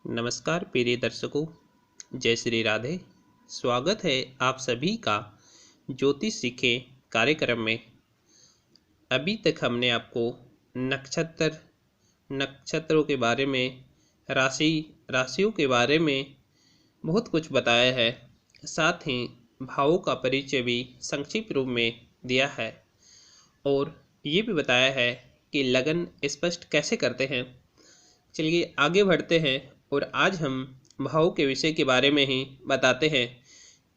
नमस्कार प्रिय दर्शकों, जय श्री राधे। स्वागत है आप सभी का ज्योतिष सीखे कार्यक्रम में। अभी तक हमने आपको नक्षत्रों के बारे में, राशियों के बारे में बहुत कुछ बताया है। साथ ही भावों का परिचय भी संक्षिप्त रूप में दिया है और ये भी बताया है कि लगन स्पष्ट कैसे करते हैं। चलिए आगे बढ़ते हैं और आज हम भाव के विषय के बारे में ही बताते हैं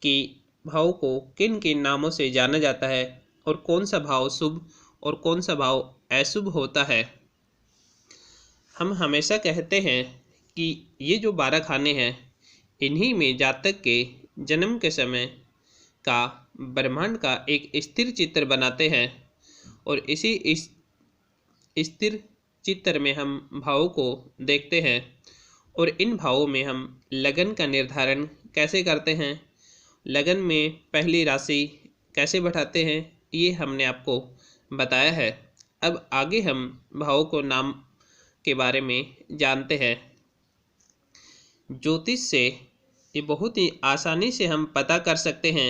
कि भाव को किन किन नामों से जाना जाता है और कौन सा भाव शुभ और कौन सा भाव अशुभ होता है। हम हमेशा कहते हैं कि ये जो 12 खाने हैं, इन्हीं में जातक के जन्म के समय का ब्रह्मांड का एक स्थिर चित्र बनाते हैं और इस स्थिर चित्र में हम भावों को देखते हैं और इन भावों में हम लगन का निर्धारण कैसे करते हैं, लगन में पहली राशि कैसे बैठाते हैं, ये हमने आपको बताया है। अब आगे हम भावों को नाम के बारे में जानते हैं। ज्योतिष से ये बहुत ही आसानी से हम पता कर सकते हैं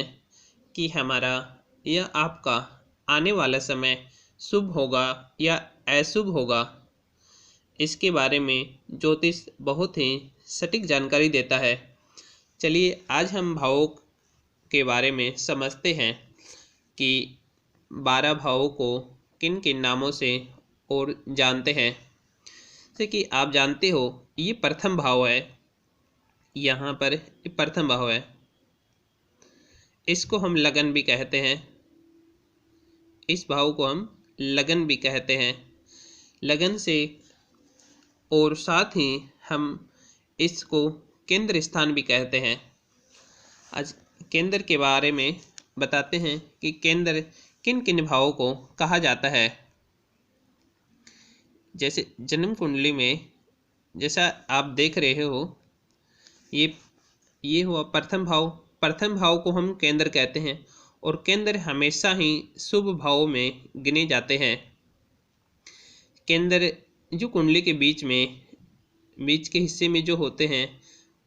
कि हमारा या आपका आने वाला समय शुभ होगा या अशुभ होगा। इसके बारे में ज्योतिष बहुत ही सटीक जानकारी देता है। चलिए आज हम भावों के बारे में समझते हैं कि 12 भावों को किन किन नामों से और जानते हैं। जैसे कि आप जानते हो, ये प्रथम भाव है। यहाँ पर ये प्रथम भाव है, इसको हम लगन भी कहते हैं। इस भाव को हम लगन भी कहते हैं। लगन से और साथ ही हम इसको केंद्र स्थान भी कहते हैं। आज केंद्र के बारे में बताते हैं कि केंद्र किन किन भावों को कहा जाता है। जैसे जन्म कुंडली में जैसा आप देख रहे हो, ये हुआ प्रथम भाव। प्रथम भाव को हम केंद्र कहते हैं और केंद्र हमेशा ही शुभ भावों में गिने जाते हैं। केंद्र जो कुंडली के बीच के हिस्से में जो होते हैं,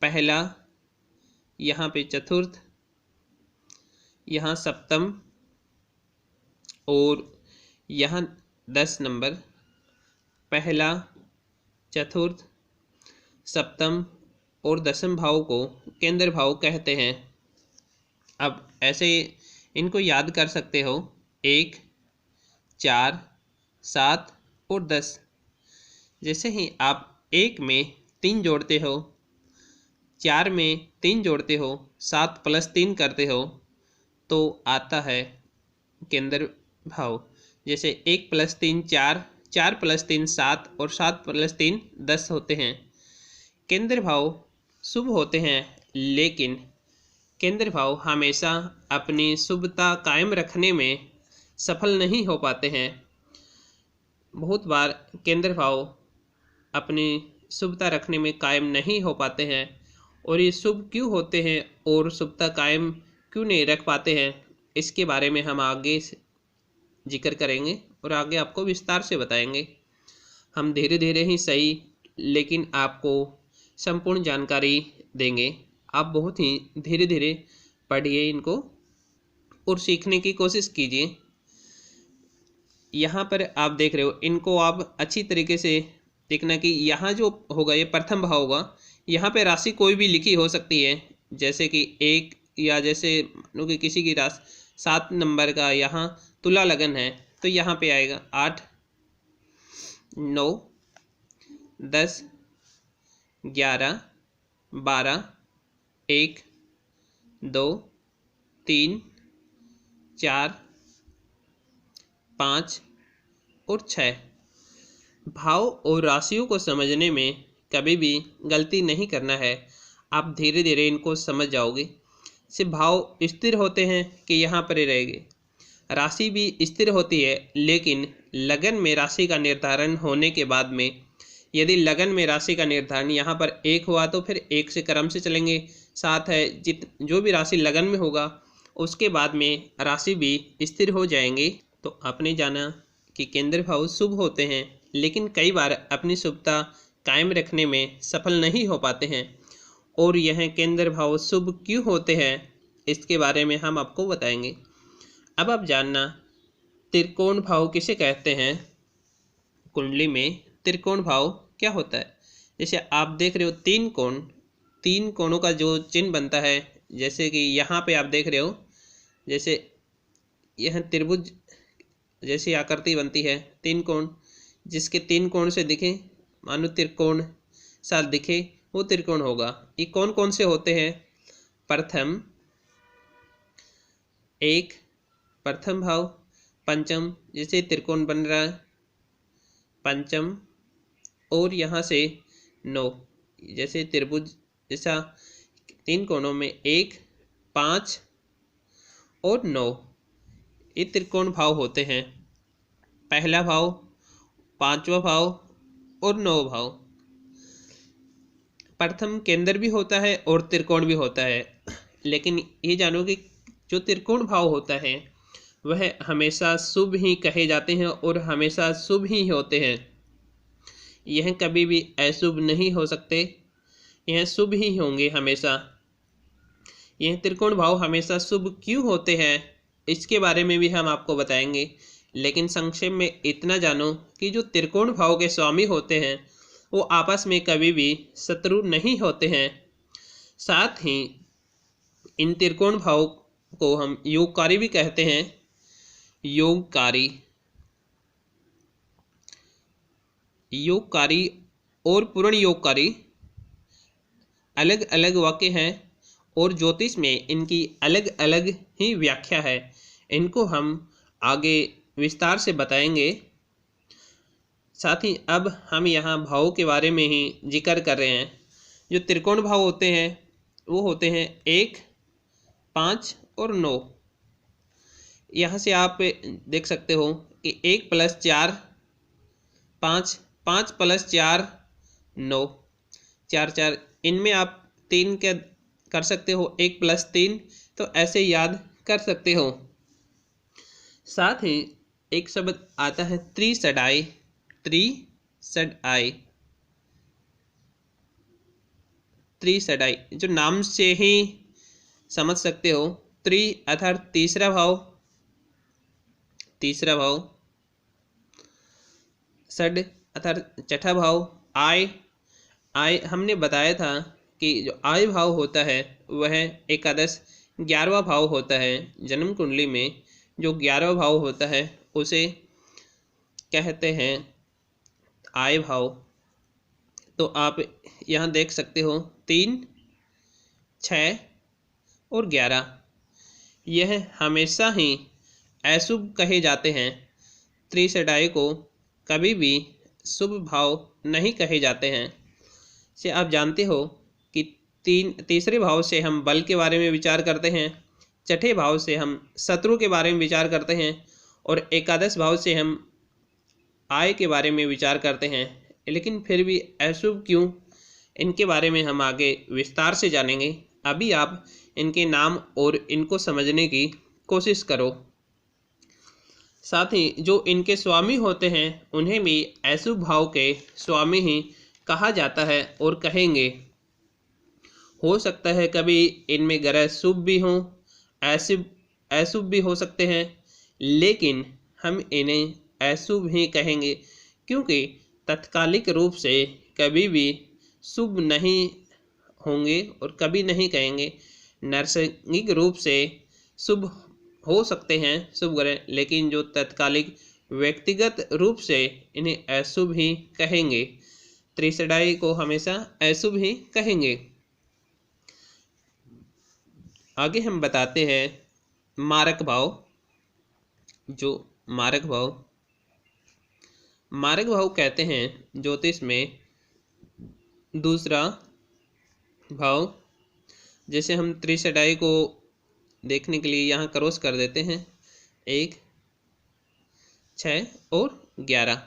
पहला, यहाँ पे चतुर्थ, यहाँ सप्तम और यहाँ 10 नंबर। पहला, चतुर्थ, सप्तम और 10वें भाव को केंद्र भाव कहते हैं। अब ऐसे इनको याद कर सकते हो, 1, 4, 7 और 10। जैसे ही आप 1 में 3 जोड़ते हो, 4 में 3 जोड़ते हो, 7 + 3 करते हो तो आता है केंद्र भाव। जैसे 1 + 3 4, 4 + 3 7 और 7 + 3 10 होते हैं। केंद्र भाव शुभ होते हैं, लेकिन केंद्र भाव हमेशा अपनी शुभता कायम रखने में सफल नहीं हो पाते हैं। बहुत बार केंद्र भाव अपनी शुभता रखने में कायम नहीं हो पाते हैं और ये शुभ क्यों होते हैं और शुभता कायम क्यों नहीं रख पाते हैं, इसके बारे में हम आगे जिक्र करेंगे और आगे आपको विस्तार से बताएंगे। हम धीरे धीरे ही सही, लेकिन आपको संपूर्ण जानकारी देंगे। आप बहुत ही धीरे धीरे पढ़िए इनको और सीखने की कोशिश कीजिए। यहाँ पर आप देख रहे हो, इनको आप अच्छी तरीके से देखना कि यहाँ जो होगा ये प्रथम भाव होगा। यहाँ पे राशि कोई भी लिखी हो सकती है, जैसे कि 1, या जैसे कि किसी की राशि 7 नंबर का यहाँ तुला लगन है तो यहाँ पे आएगा 8, 9, 10, 11, 12, 1, 2, 3, 4, 5 और 6। भाव और राशियों को समझने में कभी भी गलती नहीं करना है। आप धीरे धीरे इनको समझ जाओगे। से भाव स्थिर होते हैं कि यहाँ पर ही रहेंगे। राशि भी स्थिर होती है, लेकिन लगन में राशि का निर्धारण होने के बाद में, यदि लगन में राशि का निर्धारण यहाँ पर 1 हुआ तो फिर 1 से क्रम से चलेंगे। 7 है, जो भी राशि लगन में होगा उसके बाद में राशि भी स्थिर हो जाएंगे। तो आपने जाना कि केंद्र भाव शुभ होते हैं, लेकिन कई बार अपनी शुभता कायम रखने में सफल नहीं हो पाते हैं। और यह केंद्र भाव शुभ क्यों होते हैं, इसके बारे में हम आपको बताएंगे। अब आप जानना त्रिकोण भाव किसे कहते हैं। कुंडली में त्रिकोण भाव क्या होता है। जैसे आप देख रहे हो तीन कोणों का जो चिन्ह बनता है, जैसे कि यहाँ पे आप देख रहे हो, जैसे यह त्रिभुज जैसी आकृति बनती है, तीन कोण, जिसके तीन कोण से दिखे मानो त्रिकोण सा दिखे, वो त्रिकोण होगा। ये कौन कौन से होते हैं। प्रथम भाव, पंचम, जैसे त्रिकोण बन रहा है पंचम, और यहाँ से 9, जैसे त्रिभुज जैसा तीन कोणों में 1, 5 और 9, ये त्रिकोण भाव होते हैं। पहला भाव, पांचवा भाव और 9वां भाव। प्रथम केंद्र भी होता है और त्रिकोण भी होता है, लेकिन ये जानो कि जो त्रिकोण भाव होता है वह हमेशा शुभ ही कहे जाते हैं और हमेशा शुभ ही होते हैं। यह कभी भी अशुभ नहीं हो सकते, यह शुभ ही होंगे हमेशा। यह त्रिकोण भाव हमेशा शुभ क्यों होते हैं, इसके बारे में भी हम आपको बताएंगे। लेकिन संक्षेप में इतना जानो कि जो त्रिकोण भाव के स्वामी होते हैं वो आपस में कभी भी शत्रु नहीं होते हैं। साथ ही इन त्रिकोण भाव को हम योगकारी भी कहते हैं। योगकारी और पूर्ण योगकारी अलग अलग वाक्य हैं और ज्योतिष में इनकी अलग अलग ही व्याख्या है। इनको हम आगे विस्तार से बताएंगे। साथ ही अब हम यहाँ भावों के बारे में ही जिक्र कर रहे हैं। जो त्रिकोण भाव होते हैं वो होते हैं 1, 5 और 9। यहाँ से आप देख सकते हो कि 1 + 4 5, 5 + 4 9, 4 4, इनमें आप 3 के कर सकते हो, 1 + 3, तो ऐसे याद कर सकते हो। साथ ही एक शब्द आता है त्रिसडाई। त्रिसडाई जो नाम से ही समझ सकते हो। त्रि अर्थात तीसरा भाव, षड अर्थात छठा भाव। आय हमने बताया था कि जो आय भाव होता है वह एकादश 11वां भाव होता है। जन्म कुंडली में जो 11वां भाव होता है उसे कहते हैं आय भाव। तो आप यहाँ देख सकते हो 3, 6 और 11, यह हमेशा ही अशुभ कहे जाते हैं। त्रिसडाई को कभी भी शुभ भाव नहीं कहे जाते हैं। से आप जानते हो कि तीसरे भाव से हम बल के बारे में विचार करते हैं, छठे भाव से हम शत्रु के बारे में विचार करते हैं और एकादश भाव से हम आय के बारे में विचार करते हैं। लेकिन फिर भी अशुभ क्यों, इनके बारे में हम आगे विस्तार से जानेंगे। अभी आप इनके नाम और इनको समझने की कोशिश करो। साथ ही जो इनके स्वामी होते हैं उन्हें भी अशुभ भाव के स्वामी ही कहा जाता है और कहेंगे। हो सकता है कभी इनमें ग्रह शुभ भी हों, अशुभ भी हो सकते हैं, लेकिन हम इन्हें अशुभ ही कहेंगे क्योंकि तात्कालिक रूप से कभी भी शुभ नहीं होंगे और कभी नहीं कहेंगे। नैसर्गिक रूप से शुभ हो सकते हैं शुभ ग्रह, लेकिन जो तात्कालिक व्यक्तिगत रूप से इन्हें अशुभ ही कहेंगे। त्रिसडाई को हमेशा अशुभ ही कहेंगे। आगे हम बताते हैं मारक भाव। जो मारक भाव कहते हैं ज्योतिष में दूसरा भाव। जैसे हम त्रिसडाई को देखने के लिए यहाँ क्रॉस कर देते हैं, 1, 6 और 11।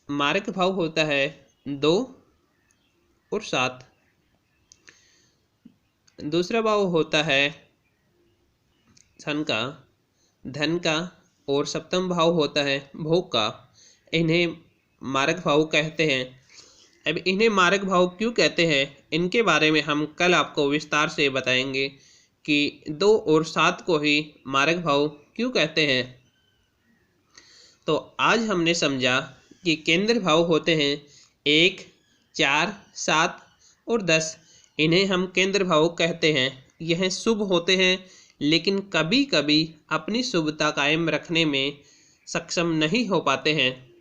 मारक भाव होता है 2 और 7। दूसरा भाव होता है धन का और सप्तम भाव होता है भोग का। इन्हें मारक भाव कहते हैं। अब इन्हें मारक भाव क्यों कहते हैं, इनके बारे में हम कल आपको विस्तार से बताएंगे कि 2 और 7 को ही मारक भाव क्यों कहते हैं। तो आज हमने समझा कि केंद्र भाव होते हैं 1, 4, 7 और 10। इन्हें हम केंद्र भाव कहते हैं। यह शुभ होते हैं, लेकिन कभी कभी अपनी शुभता कायम रखने में सक्षम नहीं हो पाते हैं।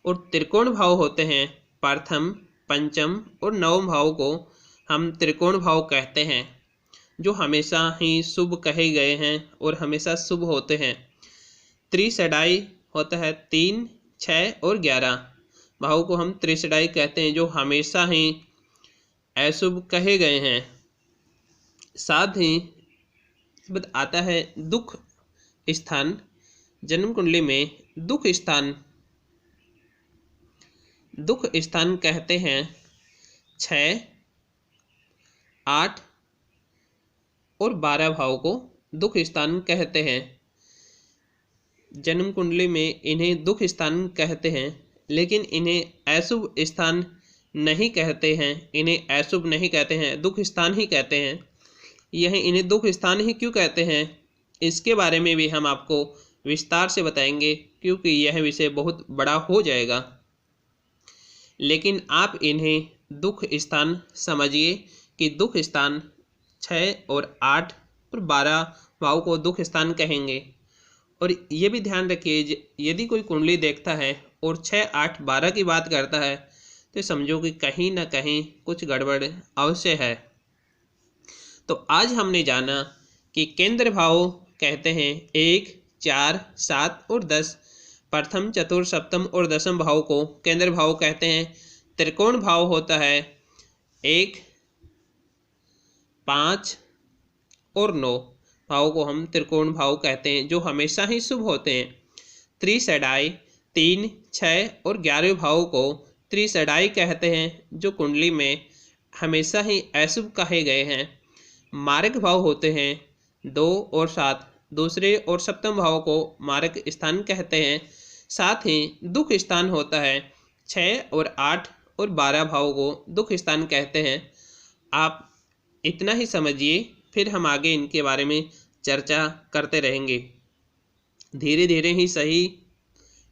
और त्रिकोण भाव होते हैं प्रथम, पंचम और नवम भाव को हम त्रिकोण भाव कहते हैं, जो हमेशा ही शुभ कहे गए हैं और हमेशा शुभ होते हैं। त्रिशडाई होता है 3, 6 और 11 भाव को हम त्रिशडाई कहते हैं, जो हमेशा ही अशुभ कहे गए हैं। साथ ही आता है दुख स्थान। जन्म कुंडली में दुख स्थान कहते हैं 6, 8 और 12 भाव को दुख स्थान कहते हैं। जन्म कुंडली में इन्हें दुख स्थान कहते हैं, लेकिन इन्हें अशुभ स्थान नहीं कहते हैं। इन्हें अशुभ नहीं कहते हैं, दुख स्थान ही कहते हैं। यह इन्हें दुख स्थान ही क्यों कहते हैं, इसके बारे में भी हम आपको विस्तार से बताएंगे, क्योंकि यह विषय बहुत बड़ा हो जाएगा। लेकिन आप इन्हें दुख स्थान समझिए कि दुख स्थान 6 और 8 और 12 भाव को दुख स्थान कहेंगे। और ये भी ध्यान रखिए, यदि कोई कुंडली देखता है और 6, 8, 12 की बात करता है तो समझो कि कहीं ना कहीं कुछ गड़बड़ अवश्य है। तो आज हमने जाना कि केंद्र भाव कहते हैं 1, 4, 7 और 10। प्रथम, चतुर्थ, सप्तम और दसम भाव को केंद्र भाव कहते हैं। त्रिकोण भाव होता है 1, 5 और 9 भाव को हम त्रिकोण भाव कहते हैं, जो हमेशा ही शुभ होते हैं। त्रिशडाई 3, 6 और 11 भाव को त्रिशडाई कहते हैं, जो कुंडली में हमेशा ही अशुभ कहे गए हैं। मारक भाव होते हैं 2 और 7। दूसरे और सप्तम भाव को मारक स्थान कहते हैं। साथ ही दुख स्थान होता है 6 और 8 और 12 भाव को दुख स्थान कहते हैं। आप इतना ही समझिए, फिर हम आगे इनके बारे में चर्चा करते रहेंगे। धीरे धीरे ही सही,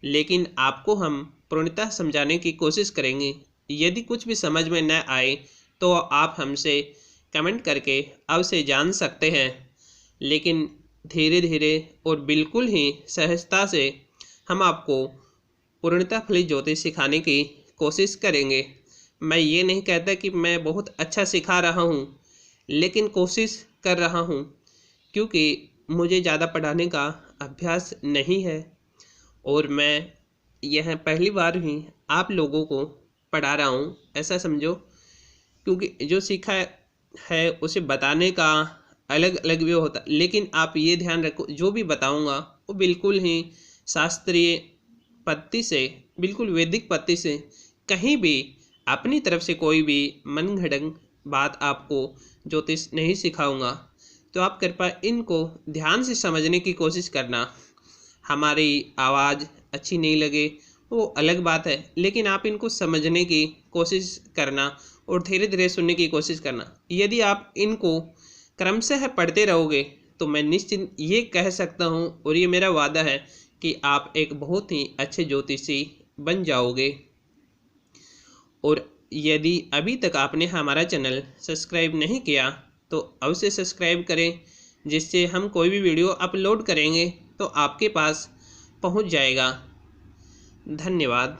लेकिन आपको हम पूर्णतः समझाने की कोशिश करेंगे। यदि कुछ भी समझ में न आए तो आप हमसे कमेंट करके अवश्य जान सकते हैं, लेकिन धीरे धीरे और बिल्कुल ही सहजता से हम आपको पूर्णतः फलित ज्योतिष सिखाने की कोशिश करेंगे। मैं ये नहीं कहता कि मैं बहुत अच्छा सिखा रहा हूँ, लेकिन कोशिश कर रहा हूँ, क्योंकि मुझे ज़्यादा पढ़ाने का अभ्यास नहीं है और मैं यह पहली बार ही आप लोगों को पढ़ा रहा हूँ, ऐसा समझो। क्योंकि जो सीखा है उसे बताने का अलग अलग भी होता, लेकिन आप ये ध्यान रखो, जो भी बताऊँगा वो बिल्कुल ही शास्त्रीय पद्धति से, बिल्कुल वैदिक पद्धति से, कहीं भी अपनी तरफ से कोई भी मनगढ़ंत बात आपको ज्योतिष नहीं सिखाऊंगा। तो आप कृपया इनको ध्यान से समझने की कोशिश करना। हमारी आवाज़ अच्छी नहीं लगे वो अलग बात है, लेकिन आप इनको समझने की कोशिश करना और धीरे धीरे सुनने की कोशिश करना। यदि आप इनको क्रमशः पढ़ते रहोगे तो मैं निश्चित ये कह सकता हूँ और ये मेरा वादा है कि आप एक बहुत ही अच्छे ज्योतिषी बन जाओगे। और यदि अभी तक आपने हमारा चैनल सब्सक्राइब नहीं किया तो अवश्य सब्सक्राइब करें, जिससे हम कोई भी वीडियो अपलोड करेंगे तो आपके पास पहुंच जाएगा। धन्यवाद।